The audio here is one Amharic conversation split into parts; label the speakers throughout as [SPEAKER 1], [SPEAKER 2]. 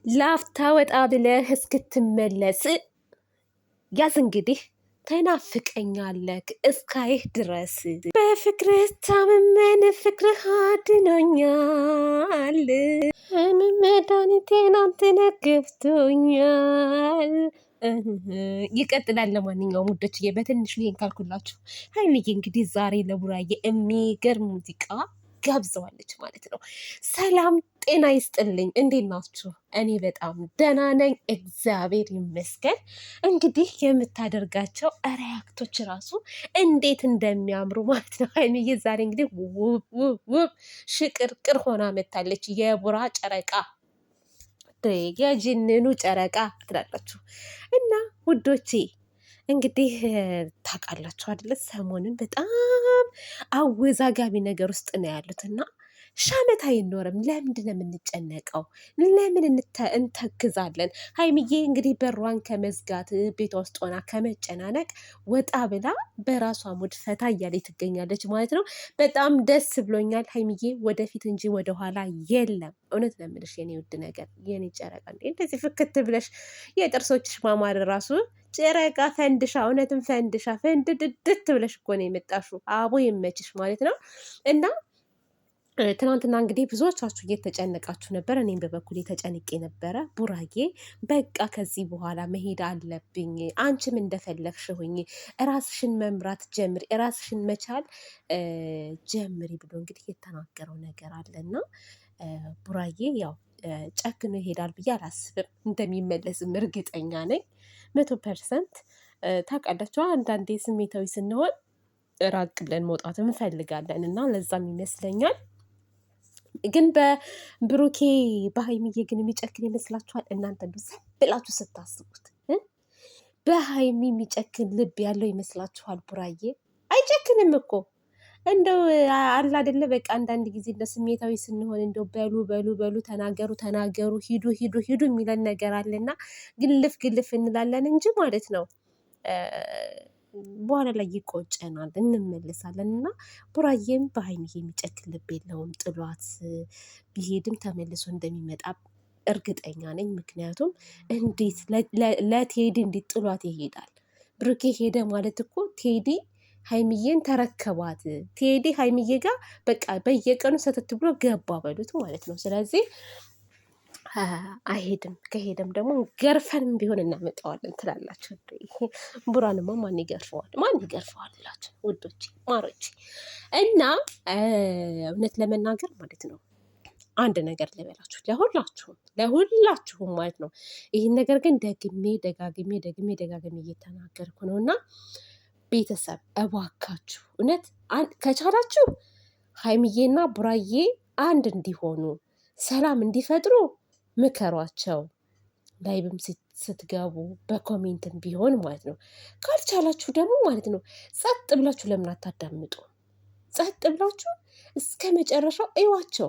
[SPEAKER 1] ላፍታ ወጣ ብለህ እስክትመለስ ያዝ እንግዲህ ተናፍቀኛለህ እስካይህ ድረስ በፍቅርህ ታምሜን ፍቅርህ አድኖኛል ህመም መድኃኒቴን አንተን ገፍቶኛል። ይቀጥላል። ለማንኛውም ውዶችዬ በትንሹ ይሄን ካልኩላችሁ ሀይሚዬ እንግዲህ ዛሬ ለቡራዬ የሚገርም ሙዚቃ ጋብዘዋለች ማለት ነው። ሰላም ጤና ይስጥልኝ፣ እንዴት ናችሁ? እኔ በጣም ደህና ነኝ፣ እግዚአብሔር ይመስገን። እንግዲህ የምታደርጋቸው ሪያክቶች ራሱ እንዴት እንደሚያምሩ ማለት ነው። ሀይሚዬ ዛሬ እንግዲህ ውብ ውብ ውብ ሽቅርቅር ሆና መታለች። የቡራ ጨረቃ የጅንኑ ጨረቃ ትላላችሁ እና ውዶቼ እንግዲህ ታውቃላችሁ አይደለ? ሰሞኑን በጣም አወዛጋቢ ነገር ውስጥ ነው ያሉት እና ሻመት አይኖርም። ለምንድን ነው የምንጨነቀው? ለምን እንተክዛለን? ሀይሚዬ እንግዲህ በሯን ከመዝጋት ቤቷ ውስጥ ሆና ከመጨናነቅ ወጣ ብላ በራሷ ሙድ ፈታ እያለች ትገኛለች ማለት ነው። በጣም ደስ ብሎኛል ሀይሚዬ፣ ወደፊት እንጂ ወደኋላ የለም። እውነት ነው የምልሽ የኔ ውድ ነገር፣ የኔ ጨረቃ፣ እንደዚህ ፍክት ብለሽ የጥርሶችሽ ማማር ራሱ ጨረቃ ፈንድሻ፣ እውነትም ፈንድሻ፣ ፈንድድድት ብለሽ እኮ ነው የመጣሽው። አቦ ይመችሽ ማለት ነው እና ትናንትና እንግዲህ ብዙዎቻችሁ እየተጨነቃችሁ ነበር። እኔም በበኩል ተጨንቄ ነበረ። ቡራዬ በቃ ከዚህ በኋላ መሄድ አለብኝ፣ አንቺም እንደፈለግሽ ሁኝ፣ ራስሽን መምራት ጀምሪ፣ ራስሽን መቻል ጀምሪ ብሎ እንግዲህ የተናገረው ነገር አለና ቡራዬ ያው ጨክኖ ይሄዳል ብዬ አላስብም። እንደሚመለስም እርግጠኛ ነኝ 100%። ታውቃላችሁ አንዳንዴ ስሜታዊ ስንሆን ራቅ ብለን መውጣት እንፈልጋለን እና ለዛም ይመስለኛል። ግን በብሩኬ በሀይሚዬ ግን የሚጨክን ይመስላችኋል? እናንተ እንደው ዝም ብላችሁ ስታስቡት በሀይሚ የሚጨክን ልብ ያለው ይመስላችኋል? ቡራዬ አይጨክንም እኮ እንደው አለ አይደለ? በቃ አንዳንድ ጊዜ እንደ ስሜታዊ ስንሆን እንደው በሉ በሉ በሉ ተናገሩ ተናገሩ ሂዱ ሂዱ ሂዱ የሚለን ነገር አለና ግልፍ ግልፍ እንላለን እንጂ ማለት ነው በኋላ ላይ ይቆጨናል፣ እንመለሳለን። እና ቡራዬም በሀይሚዬ የሚጨክን ልብ የለውም። ጥሏት ቢሄድም ተመልሶ እንደሚመጣ እርግጠኛ ነኝ። ምክንያቱም እንዴት ለቴዲ እንዴት ጥሏት ይሄዳል? ብሩኬ ሄደ ማለት እኮ ቴዲ ሀይሚዬን ተረከባት። ቴዲ ሀይሚዬ ጋር በቃ በየቀኑ ሰተት ብሎ ገባ በሉት ማለት ነው። ስለዚህ አይሄድም። ከሄደም ደግሞ ገርፈንም ቢሆን እናመጣዋለን ትላላችሁ። ቡራንማ ማን ይገርፈዋል? ማን ይገርፈዋል ላችሁ ውዶች ማሮች። እና እውነት ለመናገር ማለት ነው አንድ ነገር ልበላችሁ፣ ለሁላችሁም ማለት ነው። ይህን ነገር ግን ደግሜ ደጋግሜ እየተናገርኩ ነው እና ቤተሰብ እባካችሁ እውነት ከቻላችሁ ሀይሚዬና ቡራዬ አንድ እንዲሆኑ ሰላም እንዲፈጥሩ ምከሯቸው። ላይብም ስትገቡ በኮሜንትም ቢሆን ማለት ነው። ካልቻላችሁ ደግሞ ማለት ነው ጸጥ ብላችሁ ለምን አታዳምጡ? ጸጥ ብላችሁ እስከ መጨረሻው እዩዋቸው።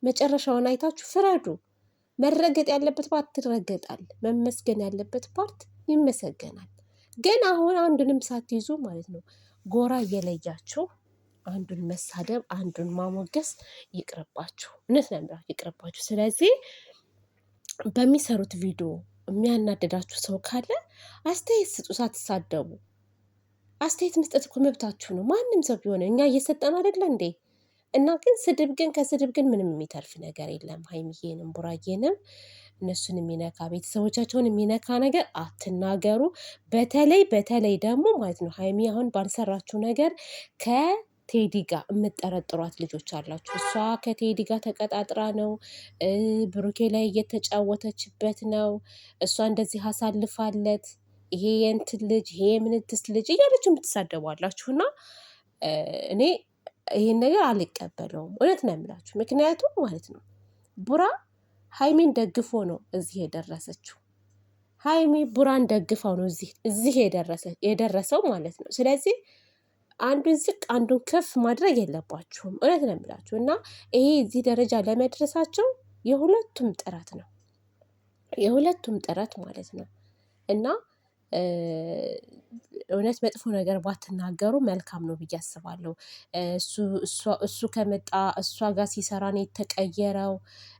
[SPEAKER 1] መጨረሻውን አይታችሁ ፍረዱ። መረገጥ ያለበት ፓርት ይረገጣል፣ መመስገን ያለበት ፓርት ይመሰገናል። ግን አሁን አንዱንም ሳትይዙ ማለት ነው ጎራ እየለያችሁ አንዱን መሳደብ አንዱን ማሞገስ ይቅርባችሁ። እውነት ነው ይቅርባችሁ። ስለዚህ በሚሰሩት ቪዲዮ የሚያናደዳችሁ ሰው ካለ አስተያየት ስጡ፣ ሳትሳደቡ። አስተያየት መስጠት እኮ መብታችሁ ነው። ማንም ሰው ቢሆን እኛ እየሰጠን አይደለ እንዴ? እና ግን ከስድብ ግን ምንም የሚተርፍ ነገር የለም። ሀይሚዬንም ቡራዬንም እነሱን የሚነካ ቤተሰቦቻቸውን የሚነካ ነገር አትናገሩ። በተለይ ደግሞ ማለት ነው ሀይሚ አሁን ባልሰራችሁ ነገር ከቴዲ ጋር የምጠረጥሯት ልጆች አላችሁ። እሷ ከቴዲ ጋር ተቀጣጥራ ነው፣ ብሩኬ ላይ እየተጫወተችበት ነው፣ እሷ እንደዚህ አሳልፋለት፣ ይሄ የእንትን ልጅ ይሄ የምንትስ ልጅ እያለች የምትሳደቡ አላችሁና እኔ ይሄን ነገር አልቀበለውም። እውነት ነው የምላችሁ። ምክንያቱም ማለት ነው ቡራ ሀይሚን ደግፎ ነው እዚህ የደረሰችው። ሀይሚ ቡራን ደግፋው ነው እዚህ የደረሰው ማለት ነው። ስለዚህ አንዱን ዝቅ አንዱን ከፍ ማድረግ የለባችሁም። እውነት ነው የምላችሁ እና ይሄ እዚህ ደረጃ ለመድረሳቸው የሁለቱም ጥረት ማለት ነው እና እውነት መጥፎ ነገር ባትናገሩ መልካም ነው ብዬ አስባለሁ። እሱ ከመጣ እሷ ጋር ሲሰራ ነው የተቀየረው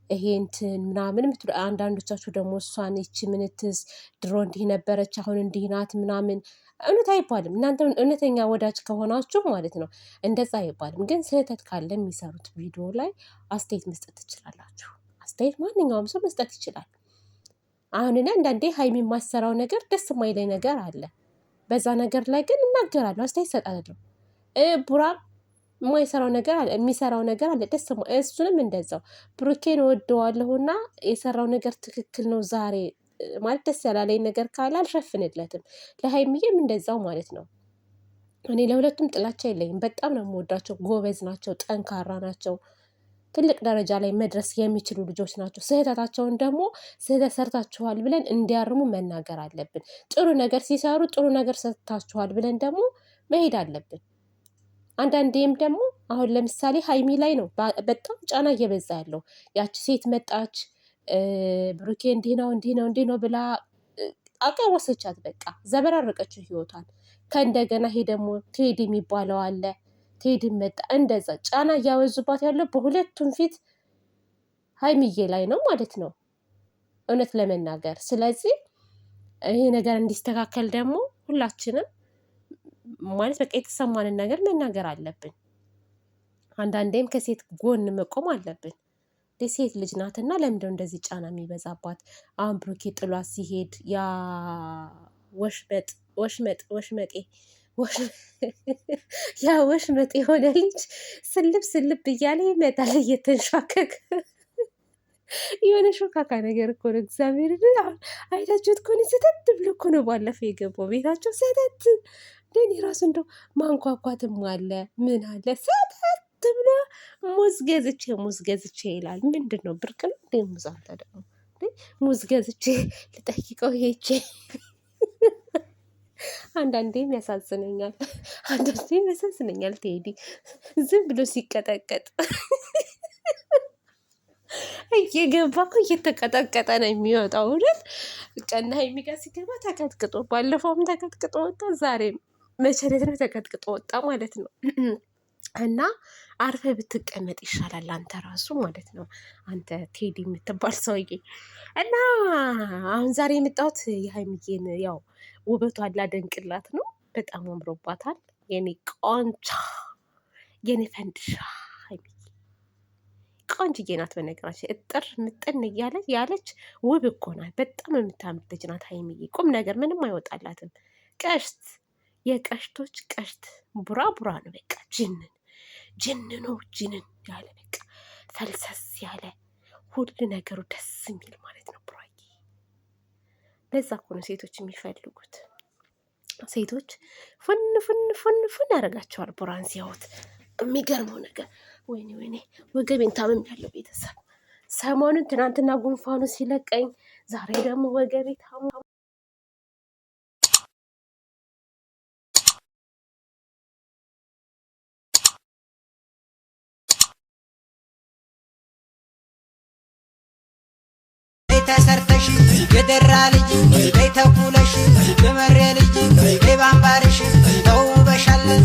[SPEAKER 1] ይሄ እንትን ምናምን ምትሉ አንዳንዶቻችሁ ደግሞ እሷን ይቺ ምንትስ ድሮ እንዲህ ነበረች አሁን እንዲህ ናት ምናምን እውነት አይባልም። እናንተ እውነተኛ ወዳጅ ከሆናችሁ ማለት ነው እንደዛ አይባልም። ግን ስህተት ካለ የሚሰሩት ቪዲዮ ላይ አስተያየት መስጠት ትችላላችሁ። አስተያየት ማንኛውም ሰው መስጠት ይችላል። አሁን እኔ አንዳንዴ ሀይሚ የማሰራው ነገር ደስ የማይለኝ ነገር አለ። በዛ ነገር ላይ ግን እናገራለሁ፣ አስተያየት እሰጣለሁ። ቡራም የማይሰራው ነገር አለ፣ የሚሰራው ነገር አለ ደስ እሱንም እንደዛው ብሩኬን እወደዋለሁና የሰራው ነገር ትክክል ነው ዛሬ ማለት ደስ ያላለኝ ነገር ካለ አልሸፍንለትም። ለሀይሚዬም እንደዛው ማለት ነው። እኔ ለሁለቱም ጥላቻ የለኝም። በጣም ነው የምወዳቸው። ጎበዝ ናቸው፣ ጠንካራ ናቸው። ትልቅ ደረጃ ላይ መድረስ የሚችሉ ልጆች ናቸው። ስህተታቸውን ደግሞ ስህተት ሰርታችኋል ብለን እንዲያርሙ መናገር አለብን። ጥሩ ነገር ሲሰሩ ጥሩ ነገር ሰርታችኋል ብለን ደግሞ መሄድ አለብን። አንዳንዴም ደግሞ አሁን ለምሳሌ ሀይሚ ላይ ነው በጣም ጫና እየበዛ ያለው። ያቺ ሴት መጣች ብሩኬ እንዲህ ነው እንዲህ ነው እንዲህ ነው ብላ አቃወሰቻት። በቃ ዘበራረቀችው ህይወቷን። ከእንደገና ይሄ ደግሞ ቴዲ የሚባለው አለ። ቴዲ መጣ። እንደዛ ጫና እያወዙባት ያለው በሁለቱም ፊት ሀይሚዬ ላይ ነው ማለት ነው እውነት ለመናገር። ስለዚህ ይሄ ነገር እንዲስተካከል ደግሞ ሁላችንም ማለት በቃ የተሰማንን ነገር መናገር አለብን። አንዳንዴም ከሴት ጎን መቆም አለብን። ሴት ልጅ ናትና ለምንድነው እንደዚህ ጫና የሚበዛባት? አሁን ብሩኬ ጥሏት ሲሄድ ያ ወሽመጤ የሆነ ልጅ ስልብ እያለ ይመጣል እየተንሻከከ የሆነ ሾካካ ነገር እኮ ነው። እግዚአብሔር አይታችሁት ከሆነ ሰተት ብሎ እኮ ነው ባለፈው የገባው ቤታቸው ሰተት። እንደኔ ራሱ እንደው ማንኳኳትም አለ ምን አለ ሰተት ብሎ ሙዝ ገዝቼ ይላል። ምንድን ነው ብርቅ ነው እንዴ ሙዝ? አንተ ደግሞ ሙዝ ገዝቼ ልጠይቀው ሄጄ አንዳንዴም ያሳዝነኛል። ቴዲ ዝም ብሎ ሲቀጠቀጥ እየገባ እኮ እየተቀጠቀጠ ነው የሚወጣው። እውነት ቀና ሀይሚ ጋር ሲገባ ተቀጥቅጦ፣ ባለፈውም ተቀጥቅጦ ወጣ፣ ዛሬም መቼለት ነው ተቀጥቅጦ ወጣ ማለት ነው። እና አርፈ ብትቀመጥ ይሻላል አንተ ራሱ ማለት ነው። አንተ ቴዲ የምትባል ሰውዬ። እና አሁን ዛሬ የመጣሁት የሀይሚዬን ያው ውበቷን ላደንቅላት ነው። በጣም አምሮባታል። የኔ ቆንጆ የኔ ፈንድሻ ሀይሚዬ ቆንጅዬ ናት። በነገራችን እጥር ምጥን እያለ ያለች ውብ እኮ ናት። በጣም የምታምር ልጅ ናት ሀይሚዬ። ቁም ነገር ምንም አይወጣላትም። ቀሽት የቀሽቶች ቀሽት ቡራ ነው። በቃ ጅንን ያለ በቃ ፈልሰስ ያለ ሁሉ ነገሩ ደስ የሚል ማለት ነው ቡራዬ። ለዛ እኮ ነው ሴቶች የሚፈልጉት። ሴቶች ፉን ያደርጋቸዋል ቡራን ሲያዩት። የሚገርመው ነገር ወይኔ ወገቤን ታምም ያለው ቤተሰብ ሰሞኑን ትናንትና ጉንፋኑ ሲለቀኝ ዛሬ ደግሞ ወገቤ ታሙ።
[SPEAKER 2] ተሰርተሽ የደራ ልጅ ተኩለሽ የመሬ ልጅ ባምባርሽ ተውበሻለን።